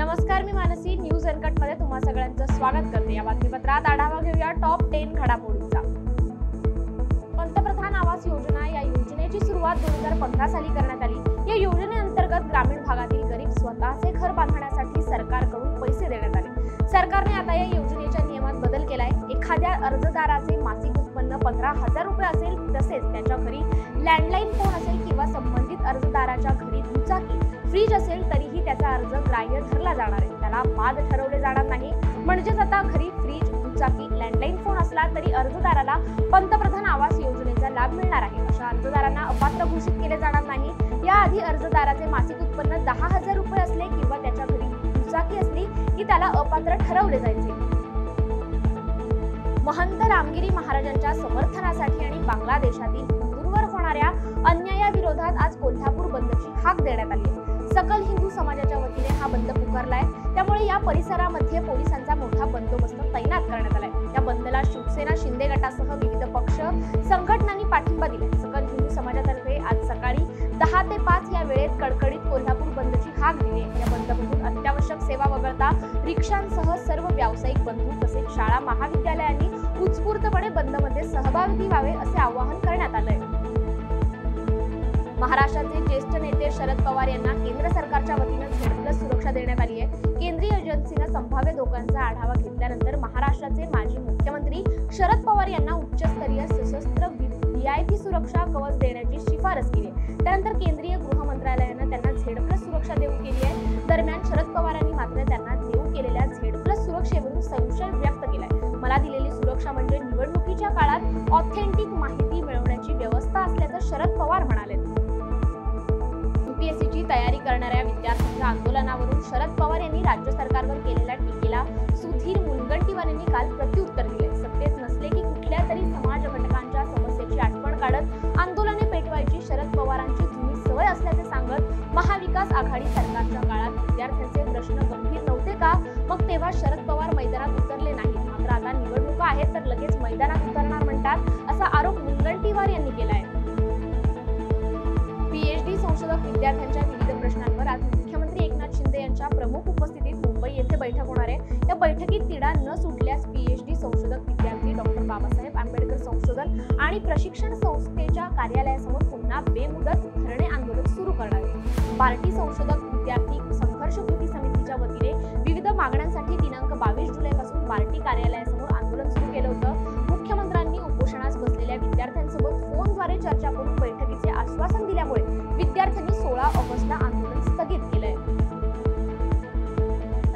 नमस्कार, मी Mansi. News uncut मध्ये तुम्हा सगळ्यांचं स्वागत करते. या बातमीपत्रात आढावा घेऊया टॉप 10 घडामोडींचा. पंतप्रधान आवास योजना या योजनेची सुरुवात 2015 साली करण्यात आली. या योजनेअंतर्गत ग्रामीण भागातील गरीब स्वतःचे घर बांधण्यासाठी सरकारकडून पैसे देण्यात आले. सरकारने आता या योजनेच्या नियमात बदल केलाय. एखाद्या अर्जदाराचे मासिक उत्पन्न 15,000 रुपये असेल, तसेच त्याच्या घरी लँडलाईन फोन असेल किंवा संबंधित अर्जदाराच्या घरी दुचाकी फ्रीज असेल तरीही त्याचा अर्ज ग्राह्य धरला जाणार आहे. त्याला बाद ठरवले जाणार नाही. म्हणजेच आता घरी फ्रीज, दुचाकी, लँडलाईन फोन असला तरी अर्जदाराला पंतप्रधान आवास योजनेचा लाभ मिळणार आहे. अशा अर्जदारांना अपात्र घोषित केले जाणार नाही. याआधी अर्जदाराचे मासिक उत्पन्न 10,000 रुपये असले किंवा त्याच्या घरी दुचाकी असली की त्याला अपात्र ठरवले जायचे. महंत रामगिरी महाराजांच्या समर्थनासाठी आणि बांगलादेशातील हिंदूंवर होणाऱ्या अन्यायाविरोधात आज कोल्हापूर बंदची हाक देण्यात आली आहे. सकल हिंदू समाजाच्या वतीने हा बंद पुकारलाय. त्यामुळे या परिसरामध्ये पोलिसांचा मोठा बंदोबस्त तैनात करण्यात आलाय. या बंदला शिवसेना, शिंदे गटासह विविध पक्ष संघटनांनी पाठिंबा दिलाय. सकल हिंदू समाजातर्फे आज सकाळी 10 ते 5 या वेळेत कडकडीत कोल्हापूर बंदची हाक दिली आहे. या बंदमधून अत्यावश्यक सेवा वगळता रिक्षांसह सर्व व्यावसायिक बंधू तसेच शाळा, महाविद्यालयांनी उत्स्फूर्तपणे बंदमध्ये सहभागी व्हावे असे आवाहन करण्यात आलंय. महाराष्ट्राचे ज्येष्ठ नेते शरद पवार यांना केंद्र सरकारच्या वतीने झेड+ सुरक्षा देण्यात आली आहे. केंद्रीय एजन्सीने संभाव्य धोक्यांचा आढावा घेतल्यानंतर महाराष्ट्राचे माजी मुख्यमंत्री शरद पवार यांना उच्चस्तरीय सशस्त्र VIP सुरक्षा कवच देण्याची शिफारस केली. त्यानंतर केंद्रीय गृह मंत्रालयाने त्यांना झेड+ सुरक्षा देऊ केली आहे. दरम्यान शरद पवारांनी मात्र त्यांना देऊ केलेल्या झेड+ सुरक्षेवरून संशय व्यक्त केलाय. मला दिलेली सुरक्षा म्हणजे निवडणुकीच्या काळात ऑथेंटिक माहिती मिळवण्याची व्यवस्था असल्याचं शरद पवार म्हणाले. UPSCची तयारी करणाऱ्या विद्यार्थ्यांच्या आंदोलनावरून शरद पवार यांनी राज्य सरकारवर केलेल्या टीकेला सुधीर मुनगंटीवार यांनी काल प्रत्युत्तर दिले. सत्तेत नसले की कुठल्या तरी समाज घटकांच्या समस्येची आठवण काढत आंदोलने पेटवायची शरद पवारांची जुनी सवय असल्याचे सांगत महाविकास आघाडी सरकारच्या काळात विद्यार्थ्यांचे प्रश्न गंभीर नव्हते का? मग तेव्हा शरद पवार मैदानात उतरले नाहीत. मात्र आता निवडणुका आहेत तर लगेच मैदानात उतरणार म्हणतात, असा आरोप मुनगंटीवार यांनी केलाय. PhD संशोधक विद्यार्थ्यांच्या विविध प्रश्नांवर आज मुख्यमंत्री एकनाथ शिंदे यांच्या प्रमुख उपस्थितीत मुंबई येथे बैठक होणार आहे. या बैठकीत तिढा न सुटल्यास PhD संशोधक विद्यार्थी डॉ. बाबासाहेब आंबेडकर संशोधन आणि प्रशिक्षण संस्थेच्या कार्यालयासमोर पुन्हा बेमुदत धरणे आंदोलन सुरू करणार आहे. पार्टी संशोधक विद्यार्थी संघर्ष कृती समितीच्या वतीने विविध मागण्यांसाठी दिनांक 22 जुलैपासून पार्टी कार्यालयासमोर आंदोलन सुरू केलं होतं. मुख्यमंत्र्यांनी उपोषणास बसलेल्या विद्यार्थ्यांसोबत फोनद्वारे चर्चा करून बैठकीचे आश्वासन दिल्यामुळे विद्यार्थ्यांनी 16 ऑगस्टला आंदोलन स्थगित केलंय.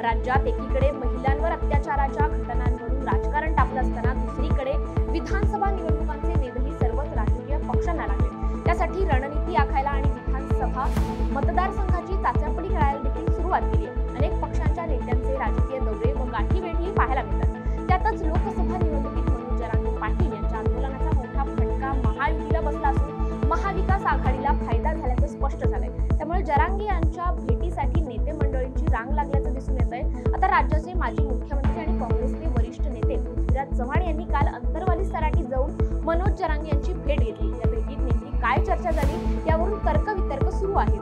राज्यात एकीकडे महिलांवर अत्याचाराच्या घटनांवरून राजकारण तापलं असताना दुसरीकडे विधानसभा निवडणुकांचे वेधही सर्वच राजकीय पक्षांना लागले. त्यासाठी रणनीती आखायला आणि विधानसभा मतदारसंघाची चाचपणी खेळायला देखील सुरुवात केली आहे. अनेक पक्षांच्या नेत्यांचे राजकीय दौरे व गाठीभेटी पाहायला मिळतात. त्यातच लोकसभा निवडणुकीत मनोज जरांगे पाटील यांच्या आंदोलनाचा मोठा फटका महायुतीला बसला असून महाविकास आघाडीला फायदा झाल्याचं स्पष्ट झालंय. त्यामुळे जरांगे यांच्या भेटीसाठी नेते मंडळींची रांग लागल्याचं दिसून येतंय. आता राज्याचे माजी मुख्यमंत्री आणि काँग्रेसचे वरिष्ठ नेते पृथ्वीराज चव्हाण यांनी काल अंतरवाली सराटीत जाऊन मनोज जरांगे यांची भेट घेतली. या भेटीत नेमकी काय चर्चा झाली यावरून तर्कवितर्क सुरू आहेत.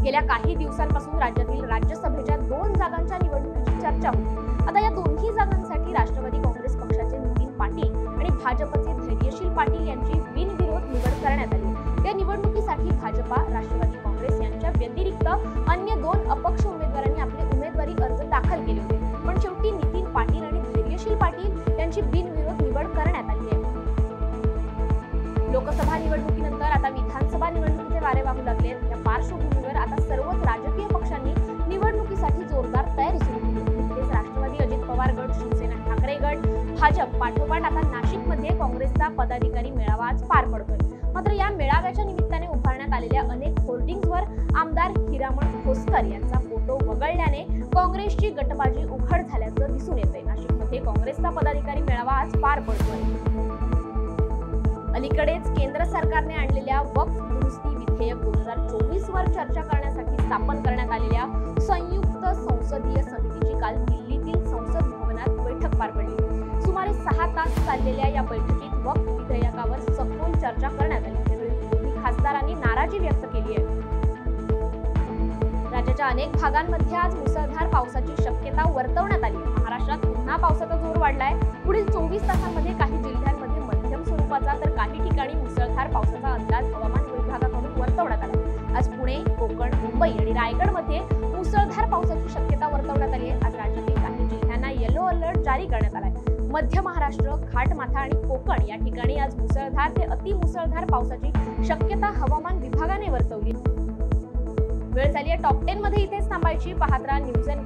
गेल्या काही दिवसांपासून राज्यातील राज्यसभेच्या 2 जागांच्या निवडणुकीची चर्चा होती. आता या दोन्ही जागांसाठी राष्ट्रवादी काँग्रेस पक्षाचे नितीन पाटील आणि भाजपचे धैर्यशील पाटील यांची बिनविरोध निवड करण्यात आली. या निवडणुकीसाठी भाजपा, राष्ट्रवादी काँग्रेस यांच्या व्यतिरिक्त अन्य 2 अपक्ष उमेदवारांनी आपले उमेदवारी अर्ज दाखल केले होते. पण शेवटी नितीन पाटील आणि धैर्यशील पाटील यांची बिनविरोध निवड करण्यात आली आहे. लोकसभा निवडणुकीनंतर आता विधानसभा निवडणुकीचे वारे वाहू लागले. या पार्श्वभूमीवर आता सर्वच राजकीय पक्षांनी निवडणुकीसाठी जोरदार तयारी सुरू केली. नुकतेच राष्ट्रवादी अजित पवार गट, शिवसेना ठाकरे गट, भाजप पाठोपाठ आता नाशिकमध्ये काँग्रेसचा पदाधिकारी मेळावा आज पार पडतोय. मात्र या मेळाव्याच्या निमित्ताने उभारण्यात आलेल्या अनेक होर्डिंग्जवर आमदार हिरामण खोसकर यांचा फोटो वगळल्याने काँग्रेसची गटबाजी उघड झाल्याचं दिसून येतंय. नाशिकमध्ये काँग्रेसचा पदाधिकारी मेळावा आज पार पडतोय. अलीकडेच केंद्र सरकारने आणलेल्या वक्फ दुरुस्ती विधेयक 2024 वर चर्चा करण्यासाठी स्थापन करण्यात आलेल्या संयुक्त संसदीय समितीची काल दिल्लीतील संसद भवनात बैठक पार पडली. सुमारे 6 तास चाललेल्या या बैठकीत वक्फ विधेयकावर सखोल चर्चा करण्यात आली. त्यावेळी विरोधी खासदारांनी नाराजी व्यक्त केली आहे. राज्याच्या राज्याच्या अनेक भागांमध्ये आज मुसळधार पावसाची शक्यता वर्तवण्यात आली आहे। महाराष्ट्रात पुन्हा पावसाचा जोर वाढलाय। पुढील 24 तासांमध्ये काही जिल्ह्यांमध्ये मध्यम स्वरूपाचा तर काही ठिकाणी मुसळधार पावसाचा अंदाज हवामान विभागाकडून वर्तवण्यात आला। आज पुणे, कोकण, मुंबई आणि रायगडमध्ये मुसळधार पावसाची शक्यता वर्तवण्यात आली आहे। आज राज्यातील काही जिल्ह्यांना येलो अलर्ट जारी करण्यात आलाय। मध्य महाराष्ट्र, घाटमाथा आणि कोकण या ठिकाणी आज मुसळधार ते अतिमुसळधार पावसाची शक्यता हवामान विभागाने वर्तवली। वेळ झाली आहे टॉप 10 मध्ये इथेच थांबायची। पाहत राहा न्यूज एंड